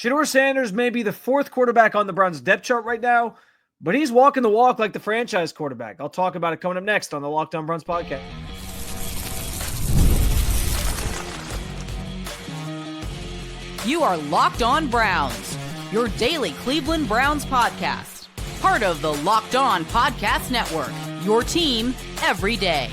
Shedeur Sanders may be the fourth quarterback on the Browns depth chart right now, but he's walking the walk like the franchise quarterback. I'll talk about it coming up next on the Locked On Browns podcast. You are Locked On Browns, your daily Cleveland Browns podcast. Part of the Locked On Podcast Network, your team every day.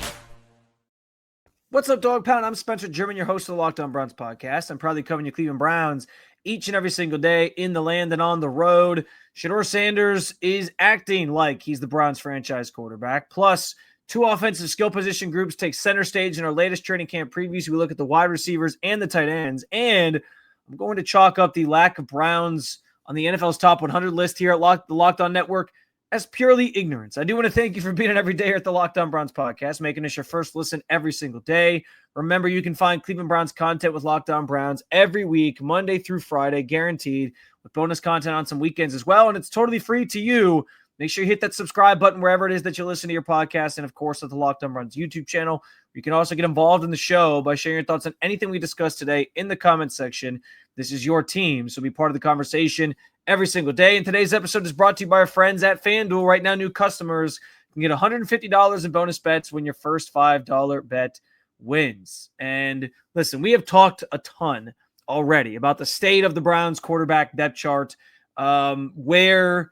What's up, Dog Pound? I'm Spencer German, your host of the Locked On Browns podcast. I'm proudly covering your Cleveland Browns each and every single day in the land and on the road. Shedeur Sanders is acting like he's the Browns franchise quarterback. Plus, two offensive skill position groups take center stage in our latest training camp previews. We look at the wide receivers and the tight ends. And I'm going to chalk up the lack of Browns on the NFL's top 100 list here at the Locked On Network as purely ignorance. I do want to thank you for being every day here at the Locked On Browns podcast, making this your first listen every single day. Remember, you can find Cleveland Browns content with Locked On Browns every week, Monday through Friday, guaranteed, with bonus content on some weekends as well. And it's totally free to you. Make sure you hit that subscribe button wherever it is that you listen to your podcast. And, of course, at the Locked On Browns YouTube channel. You can also get involved in the show by sharing your thoughts on anything we discussed today in the comments section. This is your team, so be part of the conversation every single day. And today's episode is brought to you by our friends at FanDuel. Right now, new customers can get $150 in bonus bets when your first $5 bet wins. And listen, we have talked a ton already about the state of the Browns quarterback depth chart, where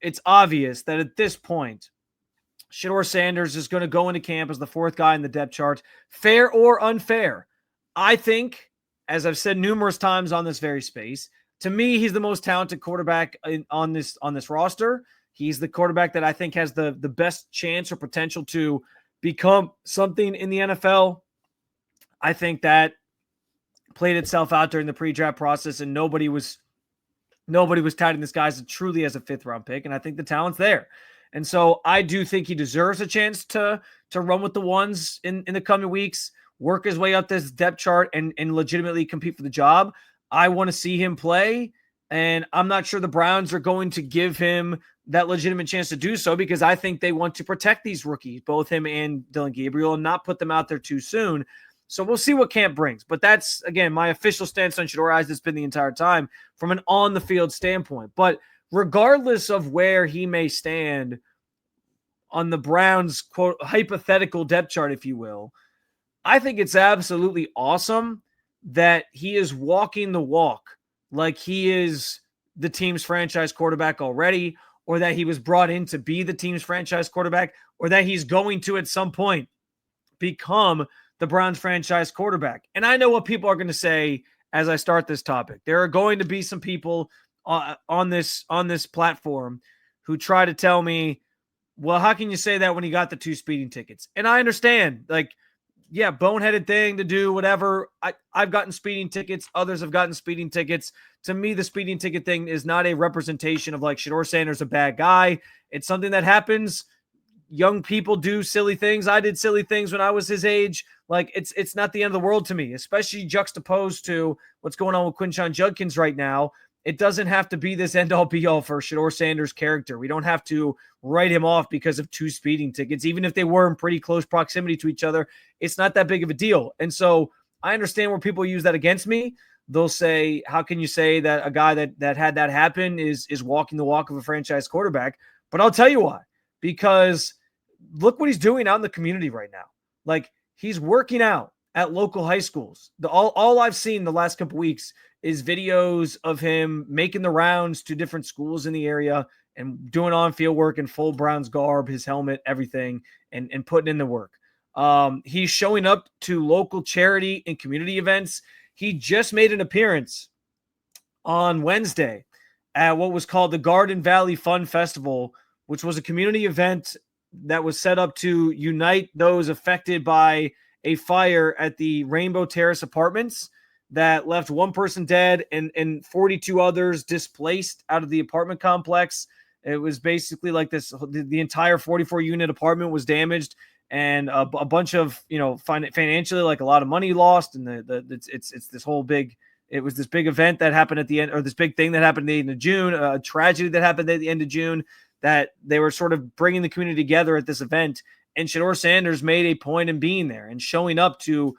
it's obvious that at this point, Shedeur Sanders is going to go into camp as the fourth guy in the depth chart. Fair or unfair? I think, as I've said numerous times on this very space, to me, he's the most talented quarterback on this roster. He's the quarterback that I think has the best chance or potential to become something in the NFL. I think that played itself out during the pre-draft process, and nobody was touting this guy truly as a fifth-round pick, and I think the talent's there. And so I do think he deserves a chance to run with the ones in the coming weeks, work his way up this depth chart, and legitimately compete for the job. I want to see him play, and I'm not sure the Browns are going to give him that legitimate chance to do so because I think they want to protect these rookies, both him and Dylan Gabriel, and not put them out there too soon. So we'll see what camp brings. But that's, again, my official stance on Shedeur, as it's been the entire time, from an on-the-field standpoint. But regardless of where he may stand on the Browns, quote, hypothetical depth chart, if you will, I think it's absolutely awesome that he is walking the walk like he is the team's franchise quarterback already, or that he was brought in to be the team's franchise quarterback, or that he's going to at some point become the Browns franchise quarterback. And I know what people are going to say as I start this topic. There are going to be some people on this platform who try to tell me, well, how can you say that when he got the 2 speeding tickets? And I understand, like, yeah, boneheaded thing to do, whatever. I've gotten speeding tickets. Others have gotten speeding tickets. To me, the speeding ticket thing is not a representation of like Shedeur Sanders a bad guy. It's something that happens. Young people do silly things. I did silly things when I was his age. Like, it's not the end of the world to me, especially juxtaposed to what's going on with Quinshon Judkins right now. It doesn't have to be this end-all be-all for Shedeur Sanders' character. We don't have to write him off because of 2 speeding tickets. Even if they were in pretty close proximity to each other, it's not that big of a deal. And so I understand where people use that against me. They'll say, how can you say that a guy that had that happen is walking the walk of a franchise quarterback? But I'll tell you why. Because look what he's doing out in the community right now. Like, he's working out at local high schools. All I've seen the last couple weeks is videos of him making the rounds to different schools in the area and doing on-field work in full Browns garb, his helmet, everything, and putting in the work. He's showing up to local charity and community events. He just made an appearance on Wednesday at what was called the Garden Valley Fun Festival, which was a community event that was set up to unite those affected by a fire at the Rainbow Terrace Apartments that left one person dead and 42 others displaced out of the apartment complex. It was basically like this, the entire 44-unit apartment was damaged, and a bunch of, financially, like a lot of money lost. And it's this whole big, it was this big event that happened at the end, or this big thing that happened at the end of June, a tragedy that happened at the end of June, that they were sort of bringing the community together at this event. And Shedeur Sanders made a point in being there and showing up to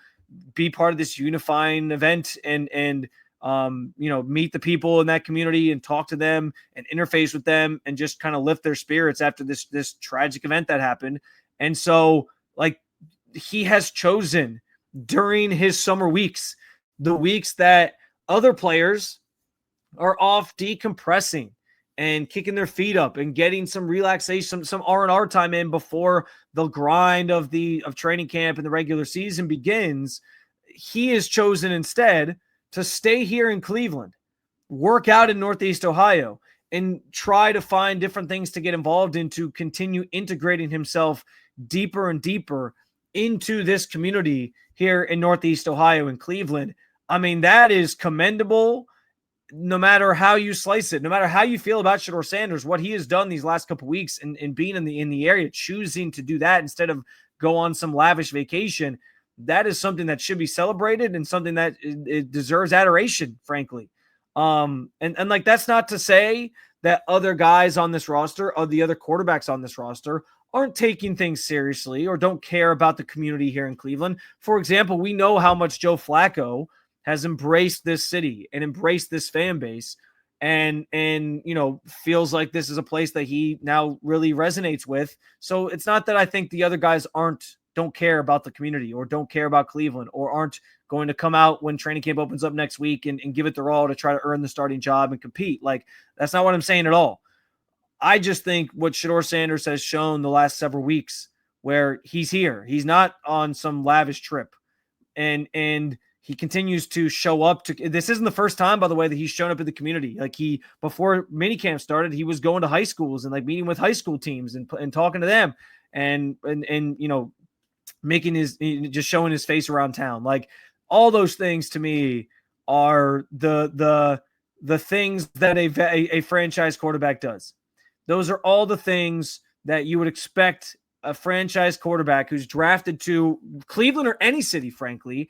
be part of this unifying event and meet the people in that community and talk to them and interface with them and just kind of lift their spirits after this tragic event that happened. And so, like, he has chosen during his summer weeks, the weeks that other players are off decompressing and kicking their feet up and getting some relaxation, some R&R time in before the grind of training camp and the regular season begins. He has chosen instead to stay here in Cleveland, work out in Northeast Ohio, and try to find different things to get involved in to continue integrating himself deeper and deeper into this community here in Northeast Ohio and Cleveland. I mean, that is commendable no matter how you slice it, no matter how you feel about Shedeur Sanders, what he has done these last couple of weeks and being in the area, choosing to do that instead of go on some lavish vacation. That is something that should be celebrated and something that it deserves adoration, frankly. And like, that's not to say that other guys on this roster or the other quarterbacks on this roster aren't taking things seriously or don't care about the community here in Cleveland. For example, we know how much Joe Flacco has embraced this city and embraced this fan base and feels like this is a place that he now really resonates with. So it's not that I think the other guys don't care about the community or don't care about Cleveland or aren't going to come out when training camp opens up next week and give it their all to try to earn the starting job and compete. Like, that's not what I'm saying at all. I just think what Shedeur Sanders has shown the last several weeks where he's here, he's not on some lavish trip and he continues to show up this isn't the first time, by the way, that he's shown up in the community. Like, before minicamp started, he was going to high schools and like meeting with high school teams and talking to them and just showing his face around town. Like, all those things to me are the things that a franchise quarterback does. Those are all the things that you would expect a franchise quarterback who's drafted to Cleveland or any city, frankly,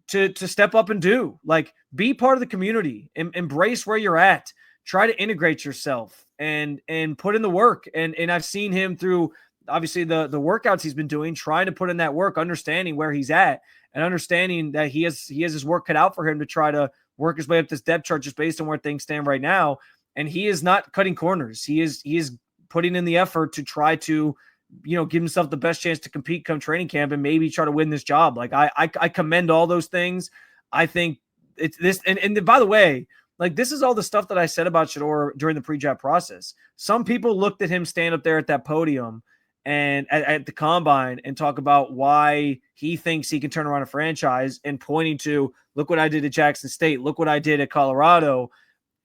to step up and do. Like, be part of the community, embrace where you're at, try to integrate yourself and put in the work. And I've seen him through obviously the workouts he's been doing, trying to put in that work, understanding where he's at and understanding that he has his work cut out for him to try to work his way up this depth chart just based on where things stand right now. And he is not cutting corners. He is putting in the effort to try to, give himself the best chance to compete come training camp and maybe try to win this job. Like, I commend all those things. I think it's this. And by the way, like, this is all the stuff that I said about Shedeur during the pre-draft process. Some people looked at him stand up there at that podium and at the combine and talk about why he thinks he can turn around a franchise and pointing to, look what I did at Jackson State. Look what I did at Colorado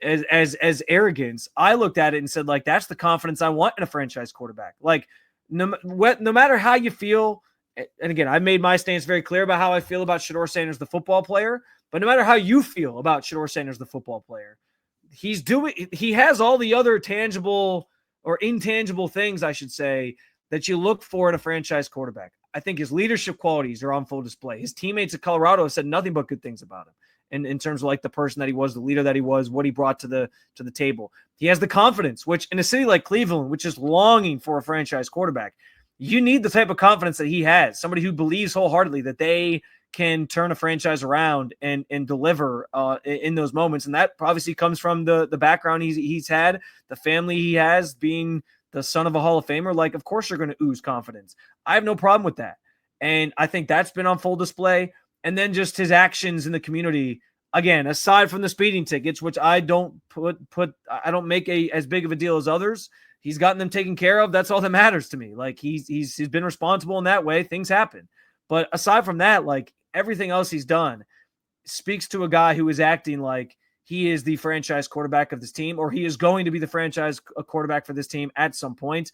as arrogance. I looked at it and said, like, that's the confidence I want in a franchise quarterback. Like, no matter how you feel, and again, I made my stance very clear about how I feel about Shedeur Sanders, the football player, but no matter how you feel about Shedeur Sanders, the football player, he has all the other tangible or intangible things, I should say, that you look for in a franchise quarterback. I think his leadership qualities are on full display. His teammates at Colorado have said nothing but good things about him. And in terms of like the person that he was, the leader that he was, what he brought to the table. He has the confidence, which in a city like Cleveland, which is longing for a franchise quarterback, you need the type of confidence that he has. Somebody who believes wholeheartedly that they can turn a franchise around and deliver in those moments. And that obviously comes from the background he's had, the family he has, being the son of a Hall of Famer. Like, of course you're going to ooze confidence. I have no problem with that. And I think that's been on full display. And then just his actions in the community, again, aside from the speeding tickets, which I don't I don't make as big of a deal as others. He's gotten them taken care of. That's all that matters to me. Like, he's been responsible in that way. Things happen. But aside from that, like, everything else he's done speaks to a guy who is acting like he is the franchise quarterback of this team, or he is going to be the franchise quarterback for this team at some point.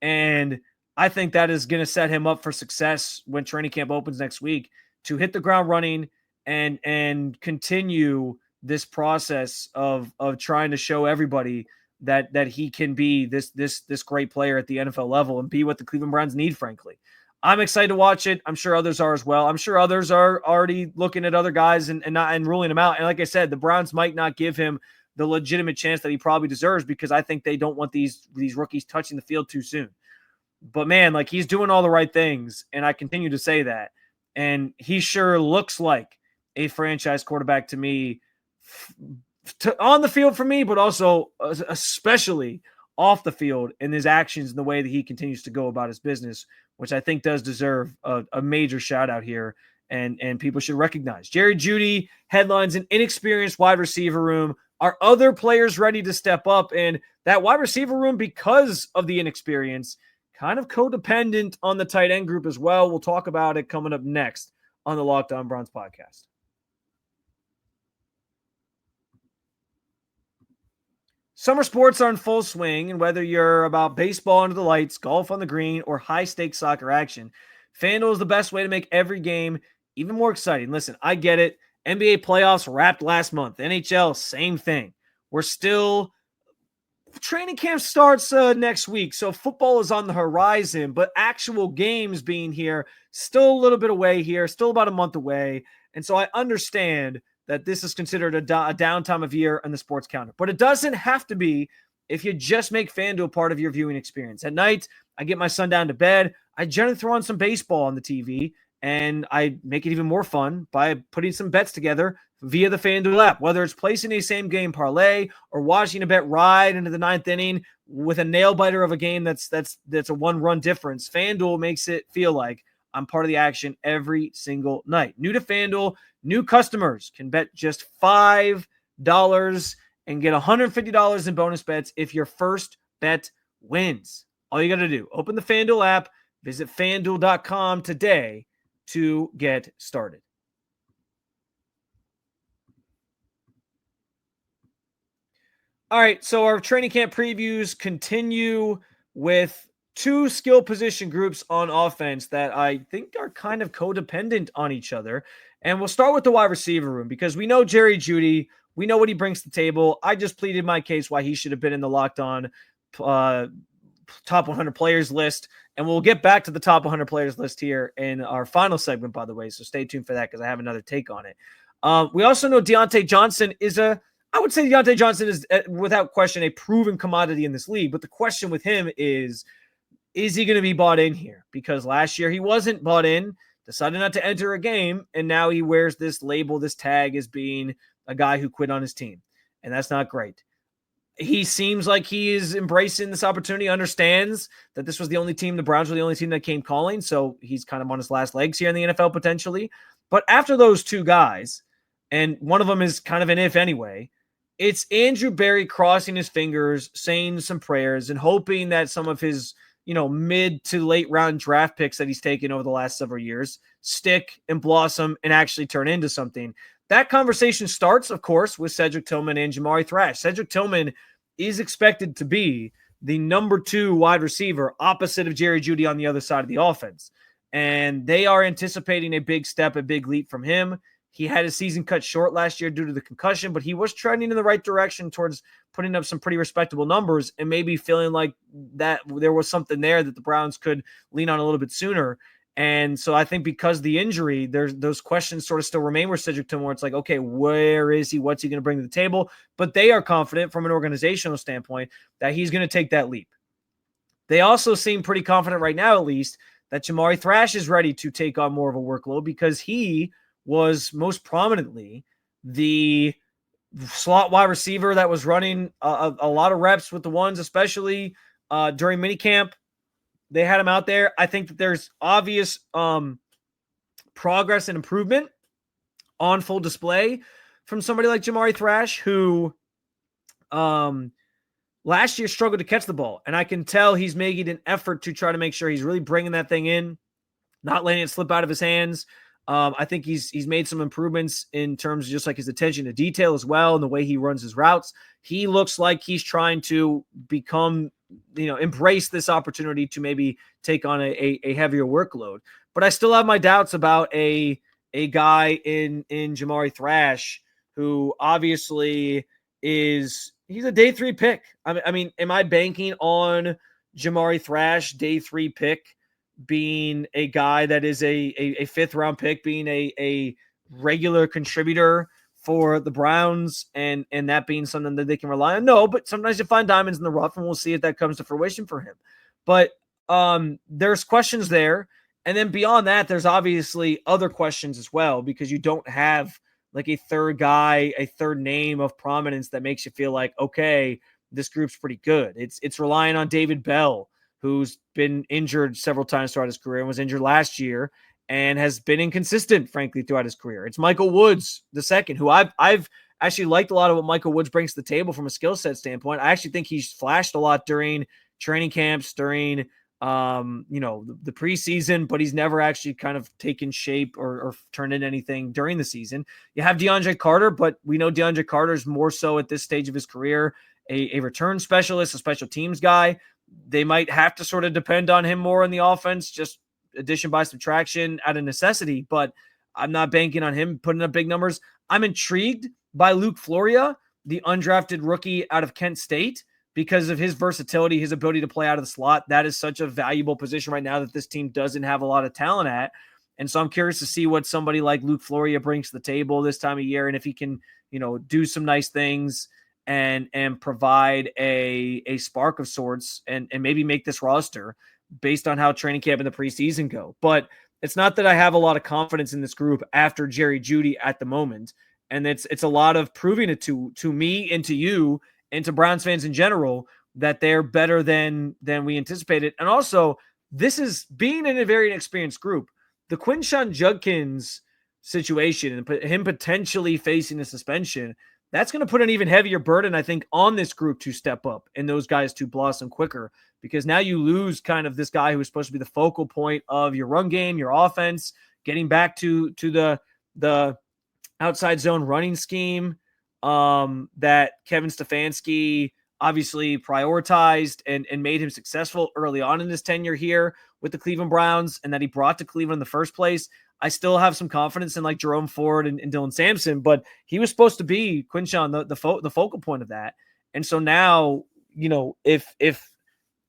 And I think that is going to set him up for success when training camp opens next week, to hit the ground running and continue this process of trying to show everybody that he can be this great player at the NFL level and be what the Cleveland Browns need, frankly. I'm excited to watch it. I'm sure others are as well. I'm sure others are already looking at other guys and ruling them out. And like I said, the Browns might not give him the legitimate chance that he probably deserves, because I think they don't want these rookies touching the field too soon. But man, like, he's doing all the right things, and I continue to say that. And he sure looks like a franchise quarterback to me on the field for me, but also especially off the field in his actions and the way that he continues to go about his business, which I think does deserve a major shout out here. And people should recognize Jerry Jeudy headlines an inexperienced wide receiver room. Are other players ready to step up? And that wide receiver room, because of the inexperience, kind of codependent on the tight end group as well. We'll talk about it coming up next on the Locked On Browns podcast. Summer sports are in full swing, and whether you're about baseball under the lights, golf on the green, or high-stakes soccer action, FanDuel is the best way to make every game even more exciting. Listen, I get it. NBA playoffs wrapped last month. NHL, same thing. We're still training camp starts next week, so football is on the horizon, but actual games being here, still a little bit away here, still about a month away. And so I understand that this is considered a downtime of year in the sports calendar. But it doesn't have to be if you just make FanDuel part of your viewing experience. At night, I get my son down to bed. I generally throw on some baseball on the TV, and I make it even more fun by putting some bets together via the FanDuel app, whether it's placing a same-game parlay or watching a bet ride into the ninth inning with a nail-biter of a game that's a one-run difference. FanDuel makes it feel like I'm part of the action every single night. New to FanDuel, new customers can bet just $5 and get $150 in bonus bets if your first bet wins. All you got to do, open the FanDuel app, visit FanDuel.com today to get started. All right, so our training camp previews continue with two skill position groups on offense that I think are kind of codependent on each other. And we'll start with the wide receiver room because we know Jerry Jeudy. We know what he brings to the table. I just pleaded my case why he should have been in the Locked On top 100 players list. And we'll get back to the top 100 players list here in our final segment, by the way. So stay tuned for that because I have another take on it. We also know Deontay Johnson I would say Deontay Johnson is, without question, a proven commodity in this league. But the question with him is he going to be bought in here? Because last year he wasn't bought in, decided not to enter a game, and now he wears this label, this tag as being a guy who quit on his team. And that's not great. He seems like he is embracing this opportunity, understands that this was the only team, the Browns were the only team that came calling, so he's kind of on his last legs here in the NFL potentially. But after those two guys, and one of them is kind of an if anyway, it's Andrew Berry crossing his fingers, saying some prayers, and hoping that some of his, mid to late round draft picks that he's taken over the last several years stick and blossom and actually turn into something. That conversation starts, of course, with Cedric Tillman and Jamari Thrash. Cedric Tillman is expected to be the number 2 wide receiver opposite of Jerry Jeudy on the other side of the offense. And they are anticipating a big step, a big leap from him. He had his season cut short last year due to the concussion, but he was trending in the right direction towards putting up some pretty respectable numbers and maybe feeling like that there was something there that the Browns could lean on a little bit sooner. And so I think because of the injury, those questions sort of still remain with Cedric Tillman, where it's like, okay, where is he? What's he going to bring to the table? But they are confident from an organizational standpoint that he's going to take that leap. They also seem pretty confident right now, at least, that Jamari Thrash is ready to take on more of a workload because he was most prominently the slot wide receiver that was running a lot of reps with the ones, especially during minicamp. They had him out there. I think that there's obvious progress and improvement on full display from somebody like Jamari Thrash, who last year struggled to catch the ball. And I can tell he's making an effort to try to make sure he's really bringing that thing in, not letting it slip out of his hands. I think he's made some improvements in terms of just like his attention to detail as well and the way he runs his routes. He looks like he's trying to become, embrace this opportunity to maybe take on a heavier workload. But I still have my doubts about a guy in Jamari Thrash who obviously he's a day 3 pick. I mean, am I banking on Jamari Thrash day 3 pick being a guy that is a 5th round pick, being a regular contributor for the Browns and that being something that they can rely on? No, but sometimes you find diamonds in the rough and we'll see if that comes to fruition for him. But there's questions there. And then beyond that, there's obviously other questions as well, because you don't have like a third guy, a third name of prominence that makes you feel like, okay, this group's pretty good. It's relying on David Bell, who's been injured several times throughout his career and was injured last year and has been inconsistent, frankly, throughout his career. It's Michael Woods, the second, who I've actually liked a lot of what Michael Woods brings to the table from a skill set standpoint. I actually think he's flashed a lot during training camps, during the preseason, but he's never actually kind of taken shape or turned in anything during the season. You have DeAndre Carter, but we know DeAndre Carter is more so at this stage of his career a return specialist, a special teams guy. They might have to sort of depend on him more in the offense, just addition by subtraction out of necessity, but I'm not banking on him putting up big numbers. I'm intrigued by Luke Floria, the undrafted rookie out of Kent State, because of his versatility, his ability to play out of the slot. That is such a valuable position right now that this team doesn't have a lot of talent at. And so I'm curious to see what somebody like Luke Floria brings to the table this time of year, and if he can, do some nice things and provide a spark of sorts and maybe make this roster based on how training camp and the preseason go. But it's not that I have a lot of confidence in this group after Jerry Jeudy at the moment. And it's a lot of proving it to me and to you and to Browns fans in general that they're better than we anticipated. And also, this is being in a very inexperienced group. The Quinshon Judkins situation and him potentially facing a suspension, that's going to put an even heavier burden, I think, on this group to step up and those guys to blossom quicker, because now you lose kind of this guy who is supposed to be the focal point of your run game, your offense, getting back to the outside zone running scheme that Kevin Stefanski obviously prioritized and made him successful early on in his tenure here with the Cleveland Browns, and that he brought to Cleveland in the first place. I still have some confidence in like Jerome Ford and Dylan Sampson, but he was supposed to be Quinshon, the focal point of that. And so now, if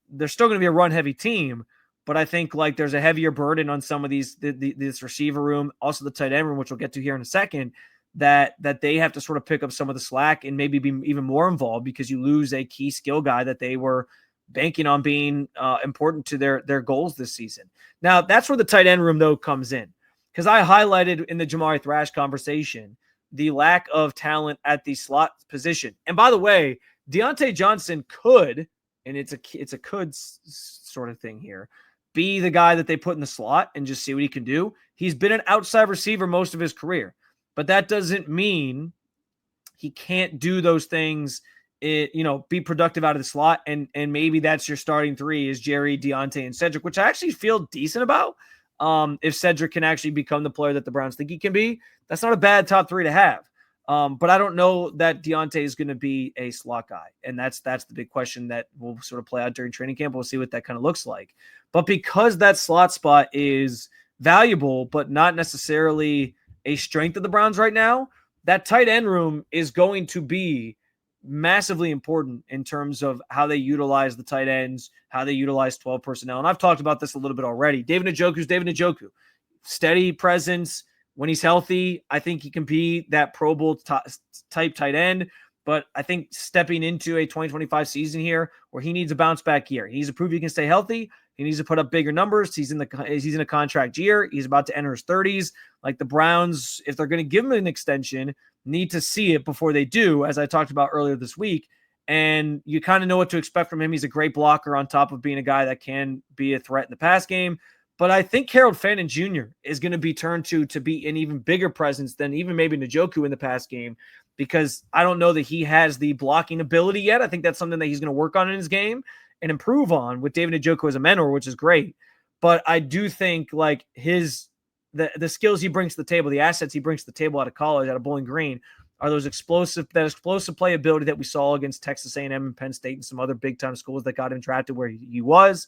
they're still going to be a run heavy team, but I think like there's a heavier burden on some of these, this receiver room, also the tight end room, which we'll get to here in a second, that they have to sort of pick up some of the slack and maybe be even more involved, because you lose a key skill guy that they were banking on being important to their goals this season. Now, that's where the tight end room, though, comes in, because I highlighted in the Jamari Thrash conversation the lack of talent at the slot position. And by the way, Deontay Johnson could, and it's a could sort of thing here, be the guy that they put in the slot and just see what he can do. He's been an outside receiver most of his career, but that doesn't mean he can't do those things, be productive out of the slot. And maybe that's your starting three is Jerry, Deontay, and Cedric, which I actually feel decent about. If Cedric can actually become the player that the Browns think he can be, that's not a bad top three to have. But I don't know that Deontay is going to be a slot guy. And that's the big question that will sort of play out during training camp. We'll see what that kind of looks like. But because that slot spot is valuable, but not necessarily a strength of the Browns right now, that tight end room is going to be massively important in terms of how they utilize the tight ends, how they utilize 12 personnel. And I've talked about this a little bit already. David Njoku. Steady presence. When he's healthy, I think he can be that Pro Bowl type tight end. But I think stepping into a 2025 season here where he needs a bounce back year, he needs to prove he can stay healthy. He needs to put up bigger numbers. He's in a contract year. He's about to enter his 30s. Like the Browns, if they're going to give him an extension, need to see it before they do, as I talked about earlier this week. And you kind of know what to expect from him. He's a great blocker on top of being a guy that can be a threat in the pass game. But I think Harold Fannin Jr. is going to be turned to be an even bigger presence than even maybe Njoku in the pass game, because I don't know that he has the blocking ability yet. I think that's something that he's going to work on in his game and improve on with David Njoku as a mentor, which is great. But I do think like the skills he brings to the table, the assets he brings to the table out of college, out of Bowling Green, are those explosive playability that we saw against Texas A&M and Penn State and some other big time schools that got him drafted where he was.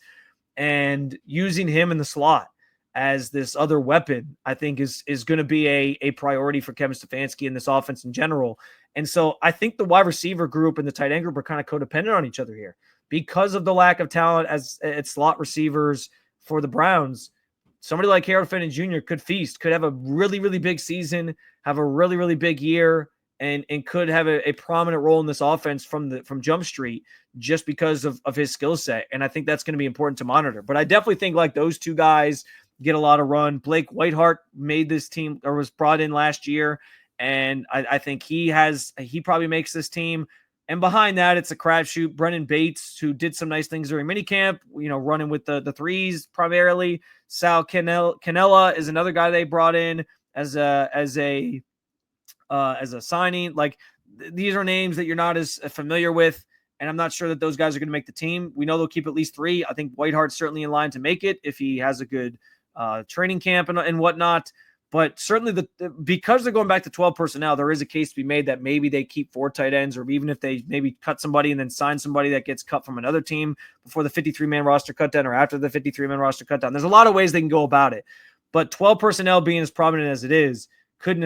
And using him in the slot as this other weapon, I think is going to be a priority for Kevin Stefanski and this offense in general. And so I think the wide receiver group and the tight end group are kind of codependent on each other here because of the lack of talent at slot receivers for the Browns. Somebody like Harold Fannin Jr. could feast, could have a really, really big season, have a really, really big year, and could have a prominent role in this offense from Jump Street just because of his skill set. And I think that's going to be important to monitor. But I definitely think like those two guys get a lot of run. Blake Whiteheart made this team or was brought in last year And I think he probably makes this team. And behind that, it's a crapshoot. Brennan Bates, who did some nice things during minicamp, running with the threes primarily. Sal Canella is another guy they brought in as a signing. Like, these are names that you're not as familiar with, and I'm not sure that those guys are going to make the team. We know they'll keep at least 3. I think Whitehart's certainly in line to make it if he has a good training camp and whatnot. But certainly, because they're going back to 12 personnel, there is a case to be made that maybe they keep 4 tight ends, or even if they maybe cut somebody and then sign somebody that gets cut from another team before the 53-man roster cut down or after the 53-man roster cut down. There's a lot of ways they can go about it. But 12 personnel being as prominent as it is could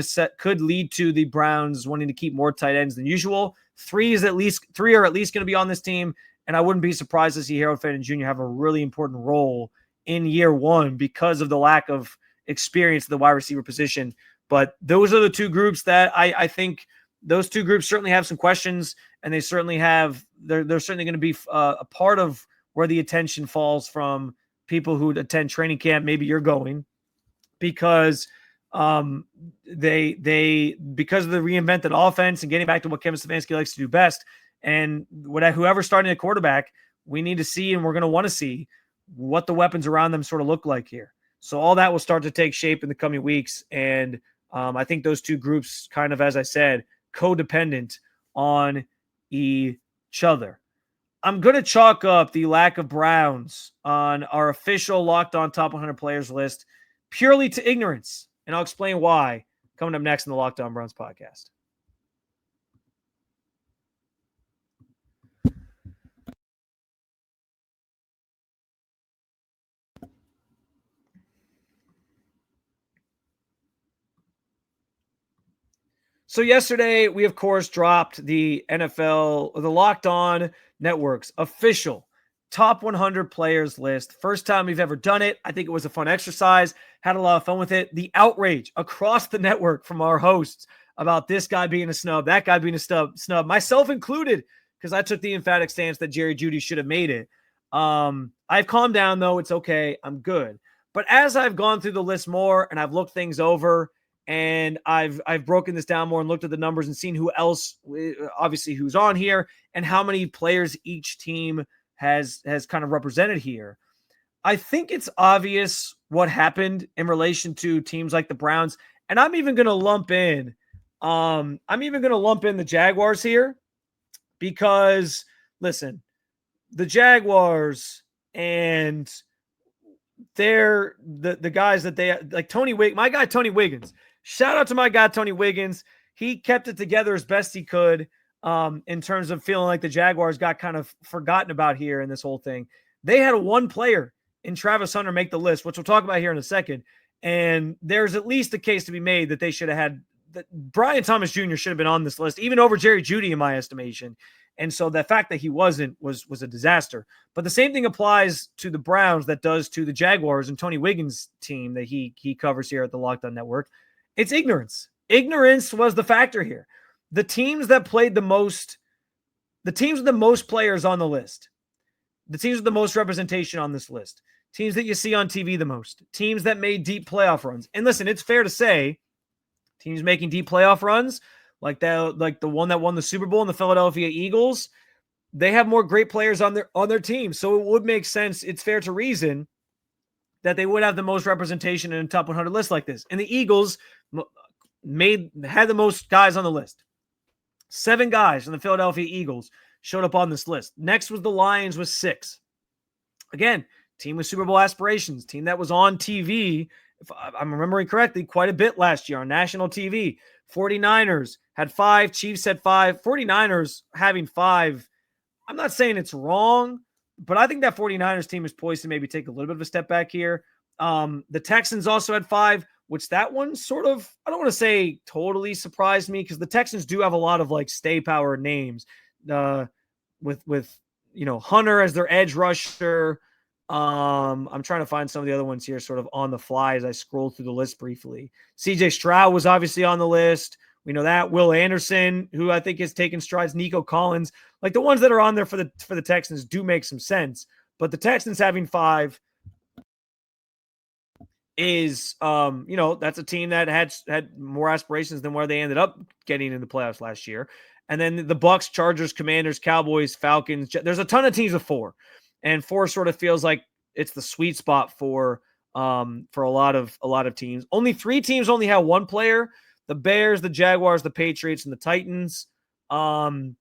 lead to the Browns wanting to keep more tight ends than usual. 3 are at least going to be on this team, and I wouldn't be surprised to see Harold Fannin Jr. have a really important role in year 1 because of the lack of experience at the wide receiver position. But those are the 2 groups that I think those 2 groups certainly have some questions, and they certainly have they're certainly going to be a part of where the attention falls from people who attend training camp. Maybe you're going because because of the reinvented offense and getting back to what Kevin Stefanski likes to do best, and whoever's starting at quarterback, we need to see, and we're going to want to see what the weapons around them sort of look like here. So all that will start to take shape in the coming weeks. And I think those 2 groups kind of, as I said, codependent on each other. I'm going to chalk up the lack of Browns on our official Locked On Top 100 Players list purely to ignorance. And I'll explain why coming up next in the Locked On Browns podcast. So yesterday, we, of course, dropped the NFL, the Locked On Network's official top 100 players list. First time we've ever done it. I think it was a fun exercise. Had a lot of fun with it. The outrage across the network from our hosts about this guy being a snub, that guy being a snub, myself included, because I took the emphatic stance that Jerry Jeudy should have made it. I've calmed down, though. It's okay. I'm good. But as I've gone through the list more and I've looked things over, and I've broken this down more and looked at the numbers and seen who else, obviously, who's on here and how many players each team has kind of represented here. I think it's obvious what happened in relation to teams like the Browns, and I'm even going to lump in the Jaguars here, because listen, the Jaguars and they're the guys that they like. My guy Tony Wiggins. Shout out to my guy, Tony Wiggins. He kept it together as best he could in terms of feeling like the Jaguars got kind of forgotten about here in this whole thing. They had 1 player in Travis Hunter make the list, which we'll talk about here in a second. And there's at least a case to be made that they should have had that Brian Thomas Jr. should have been on this list, even over Jerry Jeudy, in my estimation. And so the fact that he wasn't was a disaster. But the same thing applies to the Browns that does to the Jaguars and Tony Wiggins' team that he covers here at the Locked On Network. It's ignorance. Ignorance was the factor here. The teams that played the most with the most players on the list, the teams with the most representation on this list, teams that you see on TV the most, teams that made deep playoff runs. And listen, it's fair to say teams making deep playoff runs, like the one that won the Super Bowl and the Philadelphia Eagles, they have more great players on their team. So it would make sense. It's fair to reason that they would have the most representation in a top 100 list like this. And the Eagles had the most guys on the list. 7 guys from the Philadelphia Eagles showed up on this list. Next was the Lions with 6. Again, team with Super Bowl aspirations, team that was on TV, if I'm remembering correctly, quite a bit last year on national TV. 49ers had 5, Chiefs had 5. 49ers having 5, I'm not saying it's wrong, but I think that 49ers team is poised to maybe take a little bit of a step back here. The Texans also had 5, which that one sort of, I don't want to say totally surprised me, because the Texans do have a lot of like stay power names with Hunter as their edge rusher. I'm trying to find some of the other ones here sort of on the fly as I scroll through the list briefly. CJ Stroud was obviously on the list. We know that. Will Anderson, who I think has taken strides, Nico Collins, like the ones that are on there for the Texans do make some sense. But the Texans having 5, is, that's a team that had more aspirations than where they ended up getting in the playoffs last year. And then the Bucks, Chargers, Commanders, Cowboys, Falcons. There's a ton of teams with 4, and 4 sort of feels like it's the sweet spot for a lot of teams. Only 3 teams only have 1 player: the Bears, the Jaguars, the Patriots, and the Titans. And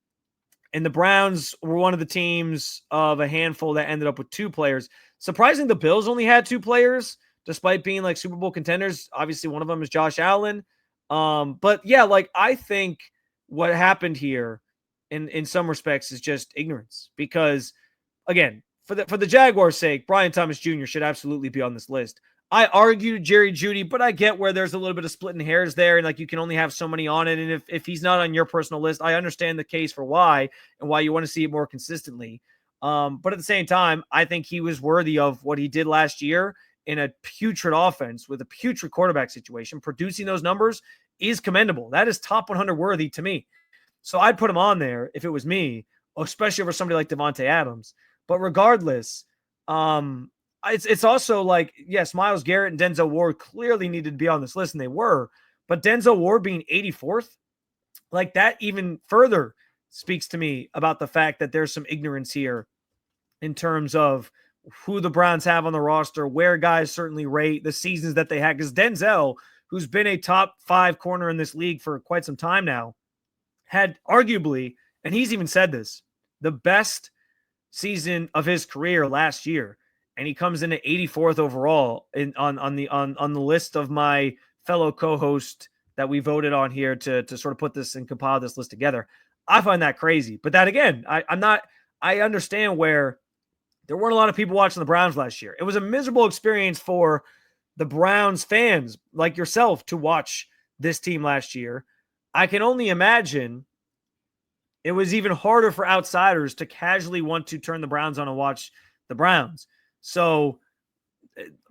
the Browns were one of the teams of a handful that ended up with 2 players. Surprising, the Bills only had 2 players, despite being like Super Bowl contenders. Obviously, one of them is Josh Allen. But yeah, like I think what happened here in some respects is just ignorance, because again, for the Jaguars' sake, Brian Thomas Jr. should absolutely be on this list. I argued Jerry Jeudy, but I get where there's a little bit of splitting hairs there, and like you can only have so many on it. And if he's not on your personal list, I understand the case for why and why you want to see it more consistently. But at the same time, I think he was worthy of what he did last year in a putrid offense with a putrid quarterback situation. Producing those numbers is commendable. That is top 100 worthy to me. So I'd put him on there if it was me, especially over somebody like Devontae Adams. But regardless, it's also like, yes, Myles Garrett and Denzel Ward clearly needed to be on this list, and they were. But Denzel Ward being 84th, like that even further speaks to me about the fact that there's some ignorance here in terms of who the Browns have on the roster, where guys certainly rate, the seasons that they had. Because Denzel, who's been a top 5 corner in this league for quite some time now, had arguably, and he's even said this, the best season of his career last year. And he comes in at 84th overall on the list of my fellow co-host that we voted on here to sort of put this and compile this list together. I find that crazy. But that again, I understand where there weren't a lot of people watching the Browns last year. It was a miserable experience for the Browns fans like yourself to watch this team last year. I can only imagine it was even harder for outsiders to casually want to turn the Browns on and watch the Browns. So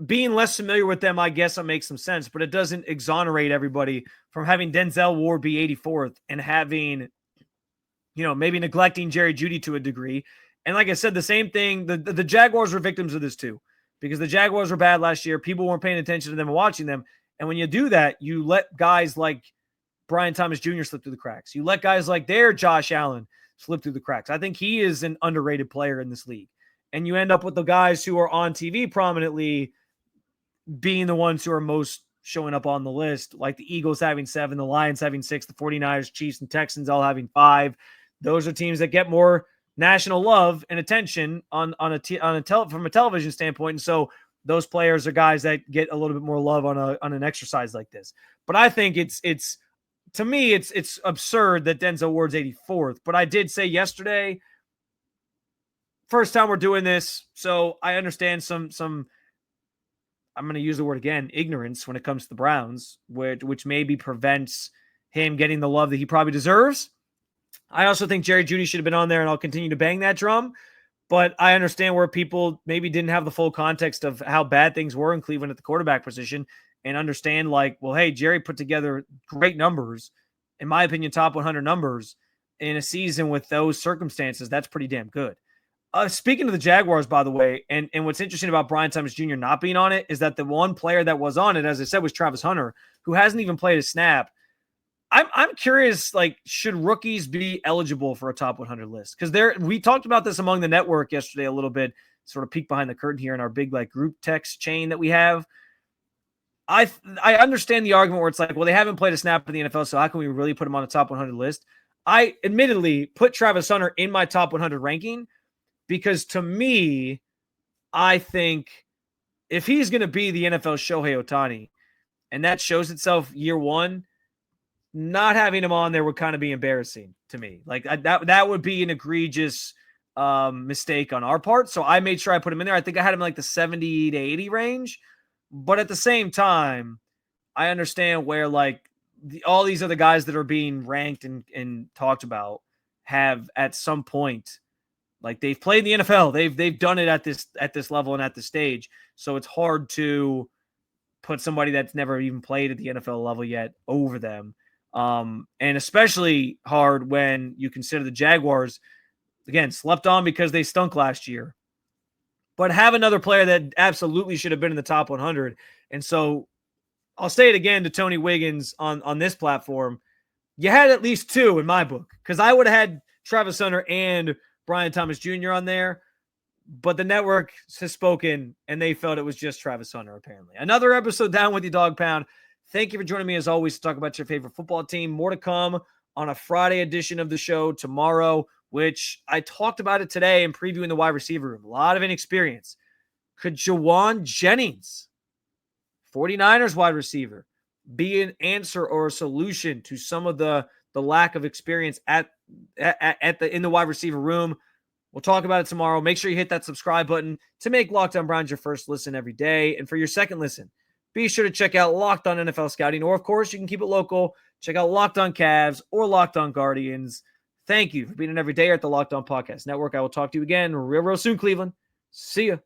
being less familiar with them, I guess it makes some sense, but it doesn't exonerate everybody from having Denzel Ward be 84th and having, maybe neglecting Jerry Jeudy to a degree. And like I said, the same thing, the Jaguars were victims of this too, because the Jaguars were bad last year. People weren't paying attention to them and watching them. And when you do that, you let guys like Brian Thomas Jr. slip through the cracks. You let guys like their Josh Allen slip through the cracks. I think he is an underrated player in this league. And you end up with the guys who are on TV prominently being the ones who are most showing up on the list, like the Eagles having 7, the Lions having 6, the 49ers, Chiefs, and Texans all having 5. Those are teams that get more national love and attention from a television standpoint. And so those players are guys that get a little bit more love on an exercise like this. But I think it's to me, it's absurd that Denzel Ward's 84th. But I did say yesterday, first time we're doing this, so I understand some I'm going to use the word again, ignorance when it comes to the Browns, which maybe prevents him getting the love that he probably deserves. I also think Jerry Jeudy should have been on there, and I'll continue to bang that drum. But I understand where people maybe didn't have the full context of how bad things were in Cleveland at the quarterback position, and understand like, well, hey, Jerry put together great numbers, in my opinion, top 100 numbers in a season with those circumstances. That's pretty damn good. Speaking of the Jaguars, by the way, and what's interesting about Brian Thomas Jr. not being on it is that the one player that was on it, as I said, was Travis Hunter, who hasn't even played a snap. I'm curious, like, should rookies be eligible for a top 100 list? Because we talked about this among the network yesterday a little bit, sort of peek behind the curtain here in our big like group text chain that we have. I understand the argument where it's like, well, they haven't played a snap in the NFL, so how can we really put them on a top 100 list? I admittedly put Travis Hunter in my top 100 ranking because to me, I think if he's going to be the NFL Shohei Ohtani, and that shows itself year one, not having him on there would kind of be embarrassing to me. Like that would be an egregious mistake on our part. So I made sure I put him in there. I think I had him like the 70 to 80 range. But at the same time, I understand where like all these other guys that are being ranked and talked about have at some point, like they've played the NFL. They've done it at this level and at this stage. So it's hard to put somebody that's never even played at the NFL level yet over them. And especially hard when you consider the Jaguars, again, slept on because they stunk last year. but have another player that absolutely should have been in the top 100. And so I'll say it again to Tony Wiggins on this platform. You had at least two in my book, because I would have had Travis Hunter and Brian Thomas Jr. on there, but the network has spoken and they felt it was just Travis Hunter, apparently. Another episode down with you, Dog Pound. Thank you for joining me as always to talk about your favorite football team. More to come on a Friday edition of the show tomorrow, which I talked about it today in previewing the wide receiver room. A lot of inexperience. Could Jawan Jennings, 49ers wide receiver, be an answer or a solution to some of the lack of experience in the wide receiver room? We'll talk about it tomorrow. Make sure you hit that subscribe button to make Locked On Browns your first listen every day. And for your second listen, be sure to check out Locked On NFL Scouting, or of course, you can keep it local. Check out Locked On Cavs or Locked On Guardians. Thank you for being in every day at the Locked On Podcast Network. I will talk to you again real soon, Cleveland. See ya.